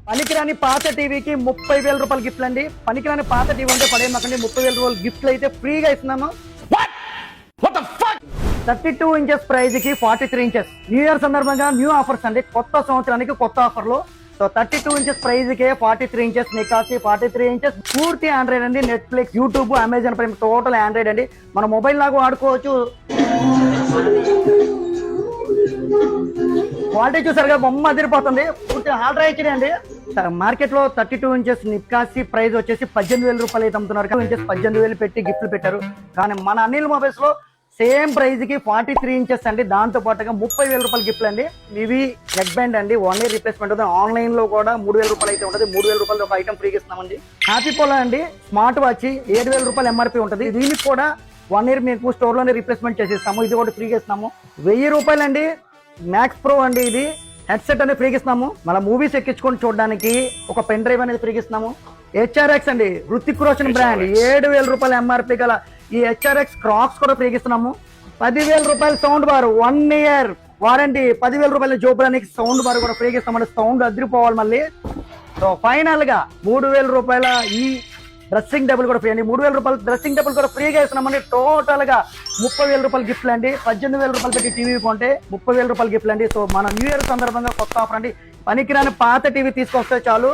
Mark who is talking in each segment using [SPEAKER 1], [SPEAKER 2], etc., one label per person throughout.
[SPEAKER 1] పనికిరాని పాత టీవీకి 30,000 రూపాయలు గిఫ్ట్లు అండి. పనికిరాని పాత టీవీ అంటే పడేయమాకండి. 30,000 రూపాయలు గిఫ్ట్లు అయితే ఫ్రీగా ఇస్తున్నాము. 32 ఇంచెస్ ప్రైజ్ కి 43 ఇంచెస్ న్యూ ఇయర్ సందర్భంగా న్యూ ఆఫర్స్ అండి. కొత్త సంవత్సరానికి కొత్త ఆఫర్లు. సో 32 ఇంచెస్ ప్రైజ్ కే 43 ఇంచెస్ నికాసి 43 ఇంచెస్ పూర్తి ఆండ్రాయిడ్ అండి. Netflix, YouTube, Amazon Prime total Android అండి. మన మొబైల్ లాగా వాడుకోవచ్చు. క్వాలిటీ చూసారుగా, బొమ్మ అదిరిపోతుంది. పూర్తి ఆల్ట్రా హెచ్డీ అండి. మార్కెట్ లో 32 ఇంచెస్ నికాసి ప్రైస్ వచ్చేసి 18,000 రూపాయలు అయితే అమ్ముతున్నారు. 18,000 పెట్టి గిఫ్ట్లు పెట్టారు. కానీ మన అనిల్ మొబైల్స్ లో సేమ్ ప్రైజ్ కి 43 ఇంచెస్ అండి. దాంతో పాటుగా 30,000 రూపాయలు గిఫ్ట్లు అండి. ఇవి నెక్ బ్యాండ్ అండి. 1 ఇయర్ రిప్లేస్మెంట్ అవుతుంది. ఆన్లైన్ లో కూడా 3,000 రూపాయలు అయితే ఉంటుంది. 3,000 రూపాయలు ఒక ఐటమ్ ఫ్రీగా ఇస్తున్నామండి. హ్యాపీ పోలా అండి. స్మార్ట్ వాచ్ 7,000 రూపాయలు ఎంఆర్పీ ఉంటుంది. దీనికి కూడా 1 ఇయర్ మీకు స్టోర్ లోనే రిప్లేస్మెంట్ చేసేస్తాము. ఇది ఒకటి ఫ్రీగా ఇస్తున్నాము. 1,000 రూపాయలు అండి. మ్యాక్స్ ప్రో అండి. ఇది హెడ్సెట్ అనేది ఫ్రీగా ఇస్తున్నాము. మన మూవీస్ ఎక్కించుకొని చూడడానికి ఒక పెన్ డ్రైవ్ అనేది ఫ్రీగా ఇస్తున్నాము. హెచ్ఆర్ఎక్స్ అండి, హృతిక్ రోషన్ బ్రాండ్ 7,000 రూపాయల ఎంఆర్పీ గల ఈ హెచ్ఆర్ఎక్స్ క్రాక్స్ కూడా ఫ్రీగా ఇస్తున్నాము. 10,000 రూపాయల సౌండ్ బార్ 1 ఇయర్ వారంటీ. 10,000 రూపాయల జోబ్రానికి సౌండ్ బార్ కూడా ఫ్రీగా ఇస్తామండి. సౌండ్ అదిరిపోవాలి మళ్ళీ. సో ఫైనల్ గా 3,000 రూపాయల ఈ డ్రెస్సింగ్ టేబుల్ కూడా ఫ్రీ అండి. 3,000 రూపాయలు డ్రెస్సింగ్ టేబుల్ కూడా ఫ్రీగా ఇస్తున్నామండి. టోటల్ గా 30,000 రూపాయలు గిఫ్ట్లు అండి. 18,000 రూపాయలు పెట్టి టీవీ కొంటే 30,000 రూపాయలు గిఫ్ట్లు అండి. సో మన న్యూ ఇయర్ సందర్భంగా కొత్త ఆఫర్ అండి. పనికిరాని పాత టీవీ తీసుకొస్తే చాలు,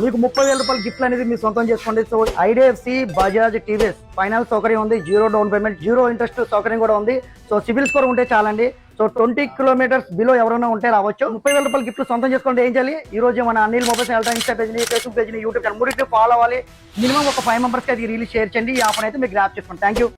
[SPEAKER 1] మీకు 30,000 రూపాయలు గిఫ్ట్లు అనేది మీరు సొంతం చేసుకోండి. So IDFC, Bajaj, TVS finance సౌకర్యం ఉంది. 0 డౌన్ పేమెంట్, 0 ఇంట్రెస్ట్ సౌకర్యం కూడా ఉంది. సో సివిల్ స్కోర్ ఉంటే చాలండి. సో 20 కిలోమీటర్స్ బిలో ఎవరైనా ఉంటే రావచ్చు. 30,000 రూపాయలు గిఫ్ట్ సొంతం చేసుకోండి. ఏం చేయాలి? ఈ రోజు మన అనిల్ మొబైల్స్ ఇన్స్టా పేజ్ని, ఫేస్బుక్ పేజ్ని, యూట్యూబ్ ఛానల్ మూడింటిని ఫాలో అవ్వాలి. మినిమం ఒక 5 మెంబర్స్కి అది రిలీజ్ షేర్ చేయండి. ఈ ఆఫర్ అయితే మీకు గ్రాప్ చేసుకోండి. Thank you.